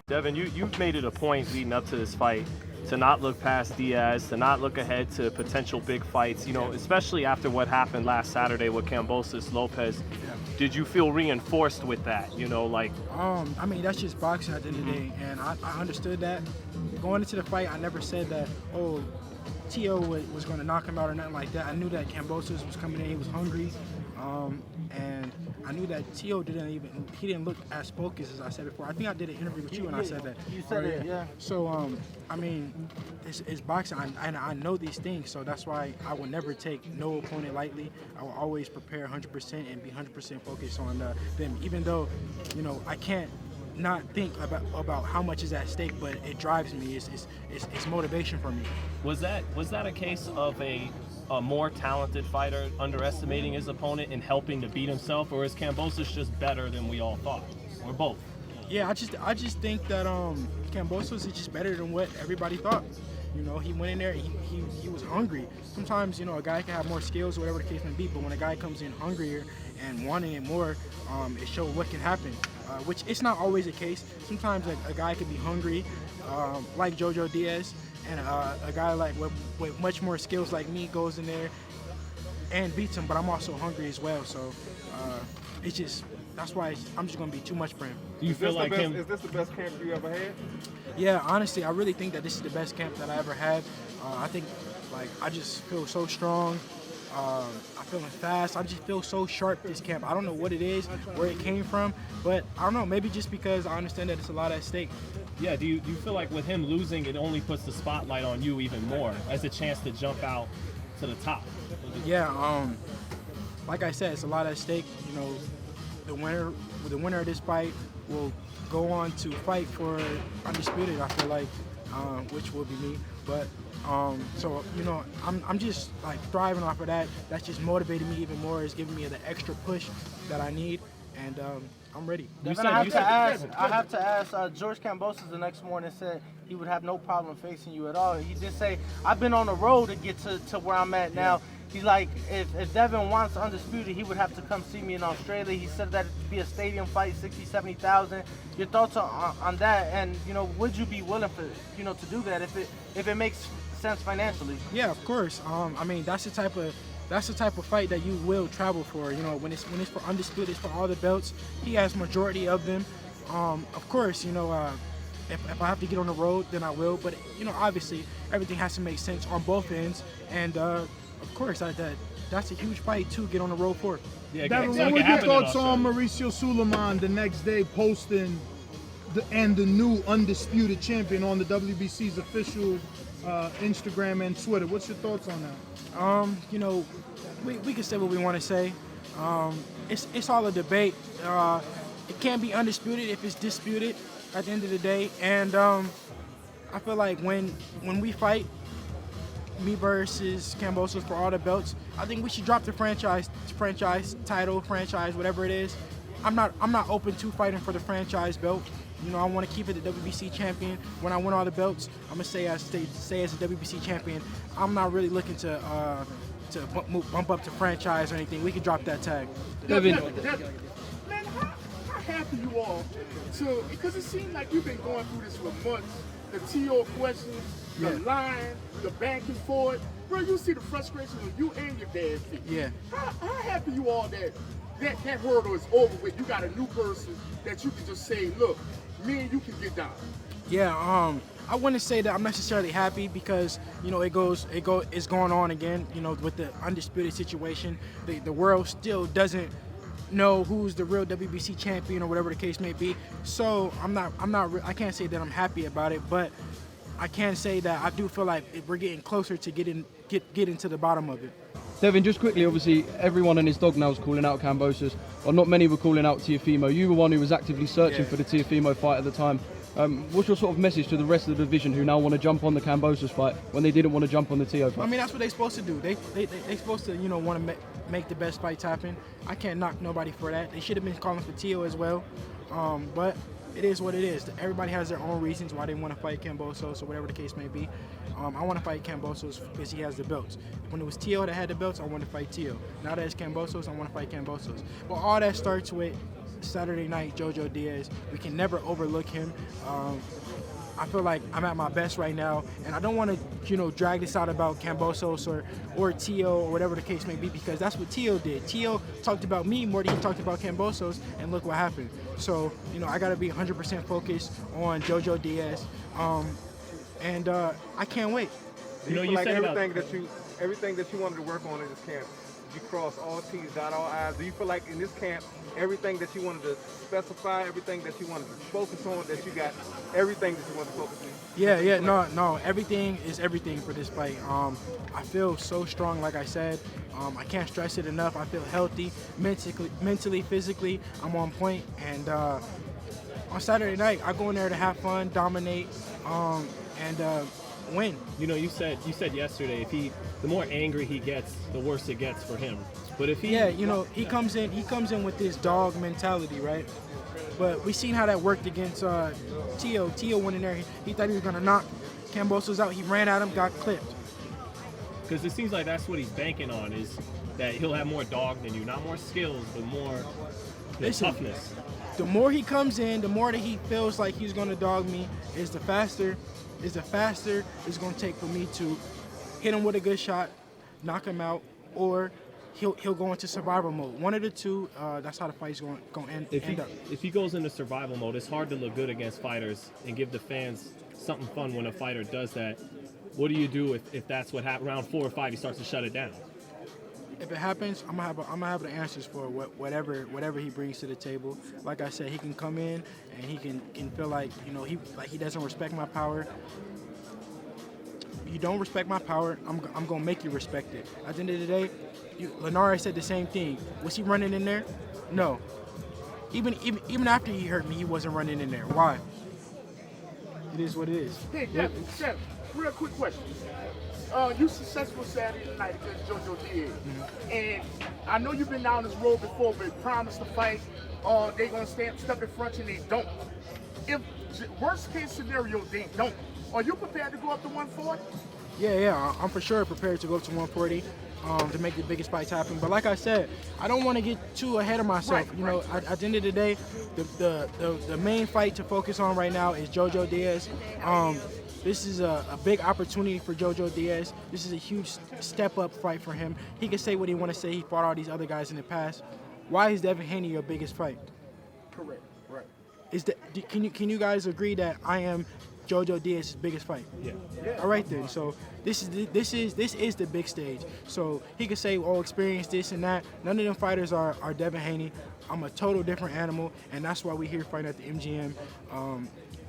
Devin, you've made it a point leading up to this fight to not look past Diaz, to not look ahead to potential big fights, especially after what happened last Saturday with Kambosos Lopez. Did you feel reinforced with that? I mean, that's just boxing at the end of the day, and I understood that. Going into the fight, I never said that, T.O. was going to knock him out or nothing like that. I knew that Kambosos was coming in, he was hungry, and I knew that T.O. didn't look as focused as I said before. I think I did an interview with you and I said that. You said it, yeah. So, I mean, it's boxing, and I know these things, so that's why I will never take no opponent lightly. I will always prepare 100% and be 100% focused on them, even though, I can't not think about how much is at stake, but it drives me. It's motivation for me. Was that a case of a more talented fighter underestimating his opponent and helping to beat himself, or is Kambosos just better than we all thought, or both? Yeah, I just think that Kambosos is just better than what everybody thought. He went in there, he was hungry. Sometimes, a guy can have more skills or whatever the case may be, but when a guy comes in hungrier and wanting it more, it shows what can happen, which it's not always the case. Sometimes a guy can be hungry, like Jojo Diaz, and a guy like with much more skills like me goes in there and beats him, but I'm also hungry as well. So that's why I'm just going to be too much for him. Do you feel like him? Is this the best camp you ever had? Yeah, honestly, I really think that this is the best camp that I ever had. I think, I just feel so strong. I'm feeling fast. I just feel so sharp this camp. I don't know what it is, where it came from, but I don't know. Maybe just because I understand that it's a lot at stake. Yeah, do you feel like with him losing, it only puts the spotlight on you even more as a chance to jump out to the top? Yeah, like I said, it's a lot at stake. The winner of this fight will go on to fight for Undisputed, I feel like, which will be me. But so I'm just thriving off of that. That's just motivating me even more. It's giving me the extra push that I need, and I'm ready. I have to ask. George Kambosos the next morning said he would have no problem facing you at all. He did say, "I've been on the road to get to where I'm at now." He's like, if Devin wants Undisputed, he would have to come see me in Australia. He said that it'd be a stadium fight, 60,000, 70,000. Your thoughts on that? And would you be willing for to do that if it makes sense financially? Yeah, of course. I mean, that's the type of fight that you will travel for. When it's for Undisputed, it's for all the belts. He has majority of them. Of course, if I have to get on the road, then I will. But obviously, everything has to make sense on both ends. And of course, that's a huge fight to get on the road for. Yeah, Devin, what were your thoughts on Mauricio Suleiman the next day posting the new Undisputed champion on the WBC's official Instagram and Twitter? What's your thoughts on that? We can say what we want to say. It's all a debate. It can't be undisputed if it's disputed at the end of the day. And I feel like when we fight, me versus Kambosos for all the belts, I think we should drop the franchise title, whatever it is. I'm not open to fighting for the franchise belt. I want to keep it the WBC champion. When I win all the belts, I'm gonna stay as a WBC champion. I'm not really looking to bump up to franchise or anything. We can drop that tag. Devin, man, how happy you are because it seems like you've been going through this for months. The T.O. questions, the line, the back and forth. Bro, you see the frustration of you and your dad. Yeah. How happy you are that hurdle is over with? You got a new person that you can just say, look, me and you can get down. Yeah, I wouldn't say that I'm necessarily happy because it's going on again. With the Undisputed situation, the world still doesn't know who's the real WBC champion or whatever the case may be. So I can't say that I'm happy about it, but I can say that I do feel like we're getting closer to getting to the bottom of it. Devin, just quickly, obviously everyone and his dog now is calling out Kambosos, or not many were calling out Teofimo. You were one who was actively searching for the Teofimo fight at the time. What's your sort of message to the rest of the division who now want to jump on the Kambosos fight when they didn't want to jump on the Teo fight? I mean, that's what they're supposed to do. They supposed to want to make the best fights happen. I can't knock nobody for that. They should have been calling for Teo as well, but it is what it is. Everybody has their own reasons why they want to fight Kambosos or whatever the case may be. I want to fight Kambosos because he has the belts. When it was Teo that had the belts, I wanted to fight Teo. Now that it's Kambosos, I want to fight Kambosos. But all that starts with Saturday night, Jojo Diaz. We can never overlook him. I feel like I'm at my best right now, and I don't want to, drag this out about Kambosos or Tio or whatever the case may be, because that's what Tio did. Tio talked about me more than he talked about Kambosos, and look what happened. So, I got to be 100% focused on Jojo Diaz, and I can't wait. You feel like everything that you wanted to work on in this camp, you cross all T's, dot all I's. Do you feel like in this camp, everything that you wanted to specify, everything that you wanted to focus on, that you got everything that you want to focus on? Yeah, no, everything is everything for this fight. I feel so strong, like I said. I can't stress it enough. I feel healthy, mentally, physically. I'm on point, and on Saturday night, I go in there to have fun, dominate, and win. You said yesterday, the more angry he gets, the worse it gets for him. But if he he comes in with this dog mentality, right? But we seen how that worked against Tio. Tio went in there, he thought he was gonna knock Kambosos out. He ran at him, got clipped. Because it seems like that's what he's banking on, is that he'll have more dog than you, not more skills, but more toughness. The more he comes in, the more that he feels like he's gonna dog me, is the faster it's gonna take for me to hit him with a good shot, knock him out, or he'll go into survival mode. One of the two. That's how the fight's going to end up. If he goes into survival mode, it's hard to look good against fighters and give the fans something fun when a fighter does that. What do you do if that's what happens? Round 4 or 5, he starts to shut it down. If it happens, I'm gonna have the answers for whatever he brings to the table. Like I said, he can come in and he can feel like he doesn't respect my power. You don't respect my power, I'm gonna make you respect it. At the end of the day, Linares said the same thing. Was he running in there? No. Even after he hurt me, he wasn't running in there. Why? It is what it is. Hey, Devin, real quick question. You successful Saturday night against Jojo Diaz. And I know you've been down this road before, but promised to fight, they gonna step in front and they don't. If worst case scenario, they don't. Are you prepared to go up to 140? Yeah, I'm for sure prepared to go up to 140 to make the biggest fights happen. But like I said, I don't want to get too ahead of myself. At the end of the day, the main fight to focus on right now is Jojo Diaz. This is a big opportunity for Jojo Diaz. This is a huge step-up fight for him. He can say what he want to say. He fought all these other guys in the past. Why is Devin Haney your biggest fight? Correct. Right. Can you guys agree that I am Jojo Diaz's biggest fight? Yeah. All right then. So this is the big stage. So he could say, "Oh, experience this and that." None of them fighters are Devin Haney. I'm a total different animal, and that's why we're here fighting at the MGM.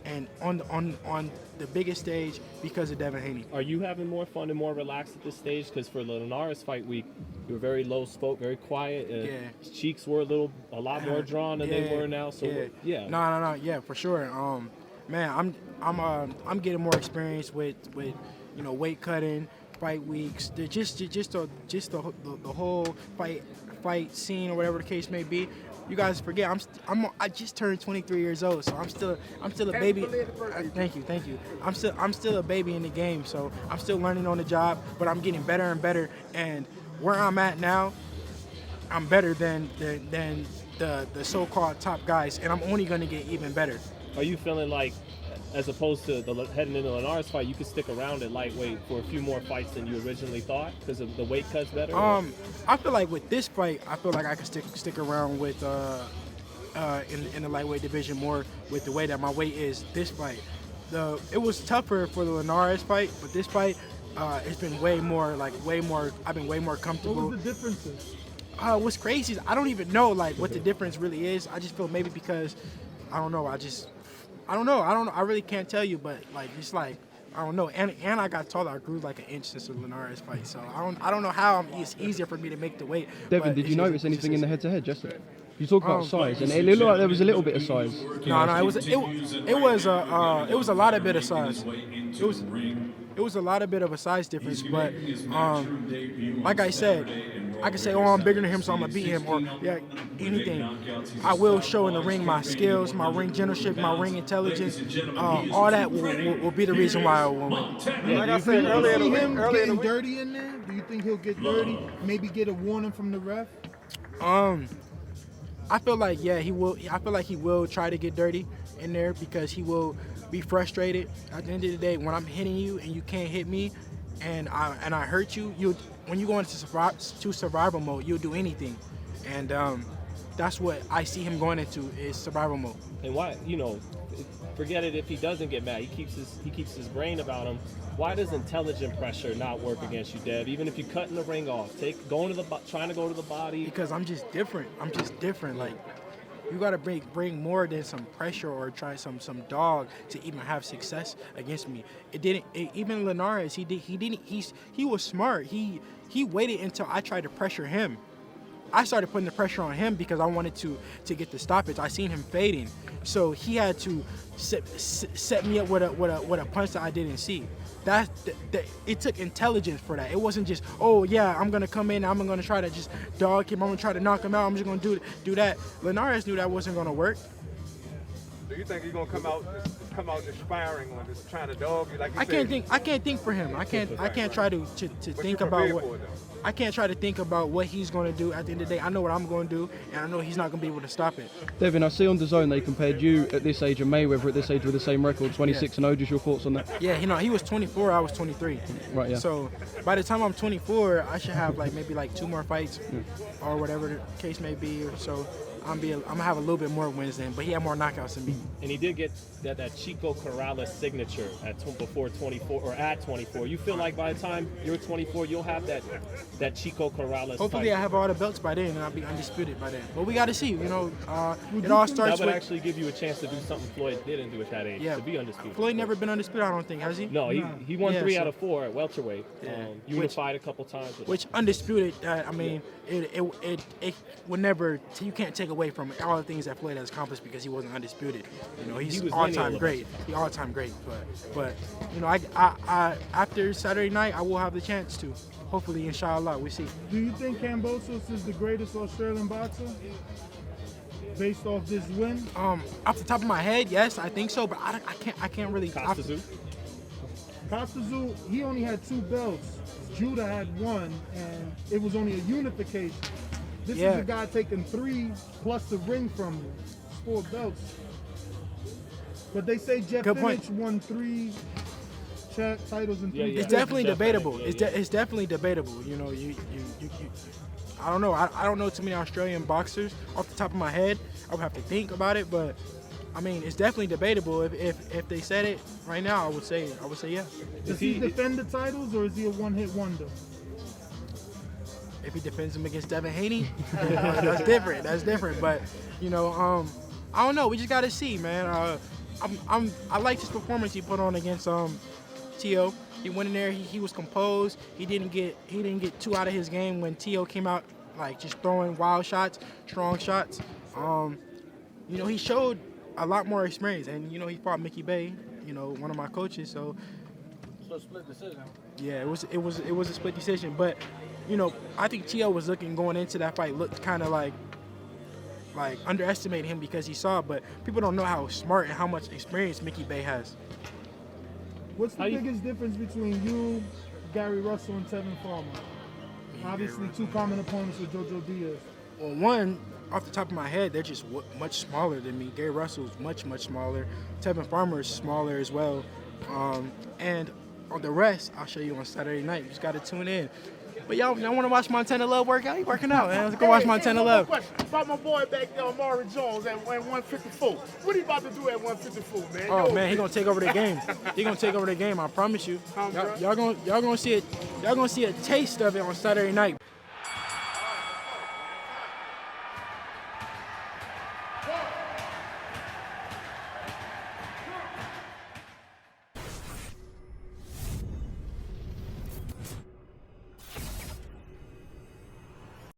And on the biggest stage because of Devin Haney. Are you having more fun and more relaxed at this stage? Because for the Linares fight week, you were very low spoke, very quiet. His cheeks were a lot more drawn than they were now. So No, yeah, for sure. Man, I'm getting more experience with weight cutting, fight weeks, just the whole fight scene or whatever the case may be. You guys forget I just turned 23 years old, so I'm still a baby. Thank you. I'm still a baby in the game, so I'm still learning on the job, but I'm getting better and better. And where I'm at now, I'm better than the so-called top guys, and I'm only gonna get even better. Are you feeling like, as opposed to heading into the Linares fight, you could stick around at lightweight for a few more fights than you originally thought because of the weight cuts better? I feel like with this fight, I feel like I could stick around with in the lightweight division more with the way that my weight is. This fight, it was tougher for the Linares fight, but this fight, it's been way more. I've been way more comfortable. What was the differences? What's crazy is I don't even know what the difference really is. I just feel maybe because I don't know. I don't know. I really can't tell you, but it's I don't know. And I got taller. I grew like an inch since the Linares fight, so I don't know how it's easier for me to make the weight. Devin, did you notice anything in the head-to-head yesterday? You talk about size, and it looked like there was a little bit of size. No, it was a lot of bit of size. It was a lot of bit of a size difference, but like I said, I can say, "Oh, I'm bigger than him, so I'm gonna beat him," or anything. I will show in the ring my skills, my ring generalship, my ring intelligence. All that will be the reason why I will win. Like I said earlier, do you see him getting dirty in there? Do you think he'll get dirty? Maybe get a warning from the ref? I feel like he will. I feel like he will try to get dirty in there because he will be frustrated. At the end of the day, when I'm hitting you and you can't hit me, and I hurt you, when you go into survival mode, you'll do anything, and that's what I see him going into is survival mode. And why, forget it if he doesn't get mad. He keeps his brain about him. Why does intelligent pressure not work against you, Dev? Even if you're cutting the ring off, trying to go to the body. Because I'm just different. Like, you gotta bring more than some pressure or try some dog to even have success against me. Even Linares, he was smart. He waited until I tried to pressure him. I started putting the pressure on him because I wanted to get the stoppage. I seen him fading, so he had to set me up with a punch that I didn't see. It took intelligence for that. It wasn't just, oh yeah, I'm gonna come in, I'm gonna try to just dog him, I'm gonna try to knock him out, I'm just gonna do that. Linares knew that wasn't gonna work. Do you think he's gonna come out just sparring on just trying to dog you like you I said? can't think for him. I can't try to think about what. I can't try to think about what he's going to do. At the end of the day, I know what I'm going to do, and I know he's not going to be able to stop it. Devin, I see on DAZN they compared you at this age and Mayweather at this age with the same record, 26-0. Just your thoughts on that? Yeah, he was 24, I was 23. Right, yeah. So by the time I'm 24, I should have maybe 2 more fights, or whatever the case may be. So I'm gonna have a little bit more wins then, but he had more knockouts than me. And he did get that Chico Corrales signature before 24 or at 24. You feel like by the time you're 24, you'll have that Chico Corrales. Hopefully, type. I have all the belts by then, and I'll be undisputed by then. But we got to see. It all starts That would with. actually give you a chance to do something Floyd didn't do at that age, to be undisputed. Floyd never been undisputed, I don't think, has he? No, he won 3 out of 4 at welterweight. Yeah. Unified a couple times. Which undisputed, it would never. You can't take away from all the things that Floyd has accomplished because he wasn't undisputed. He's all-time great. He's all-time great. But I after Saturday night, I will have the chance to. Hopefully, inshallah, we see. Do you think Kambosos is the greatest Australian boxer based off this win? Off the top of my head, yes, I think so. But I can't really. Costazu, he only had 2 belts. Judah had 1, and it was only a unification. This is a guy taking 3 plus the ring from you. It's 4 belts. But they say Jeff Finich won 3 titles in 3 It's definitely debatable. It's definitely debatable. I don't know. I don't know too many Australian boxers off the top of my head. I would have to think about it, but I mean, it's definitely debatable. If they said it right now, I would say yeah. Does he defend the titles, or is he a one-hit wonder? If he defends him against Devin Haney, that's different. That's different. But I don't know. We just gotta see, man. I liked his performance he put on against T.O. He went in there. He was composed. He didn't get too out of his game when T.O. came out just throwing wild shots, strong shots. He showed a lot more experience, and he fought Mickey Bay, one of my coaches. So split decision. Yeah, it was a split decision, but I think T.O. was going into that fight looked kind of like underestimating him because he saw, but people don't know how smart and how much experience Mickey Bay has. What's the biggest difference between you, Gary Russell, and Tevin Farmer? Obviously, 2 common opponents with Jojo Diaz. Well, one, off the top of my head, they're just much smaller than me. Gary Russell's much smaller. Tevin Farmer is smaller as well. And on the rest, I'll show you on Saturday night. You just got to tune in. But y'all want to watch Montana Love work out? He working out, man. Let's go watch Montana Love. Question about my boy back there, Amari Jones, at 154. What he about to do at 154, man? Oh man, he gonna take over the game. He gonna take over the game. I promise you. Y'all gonna see it. Y'all gonna see a taste of it on Saturday night.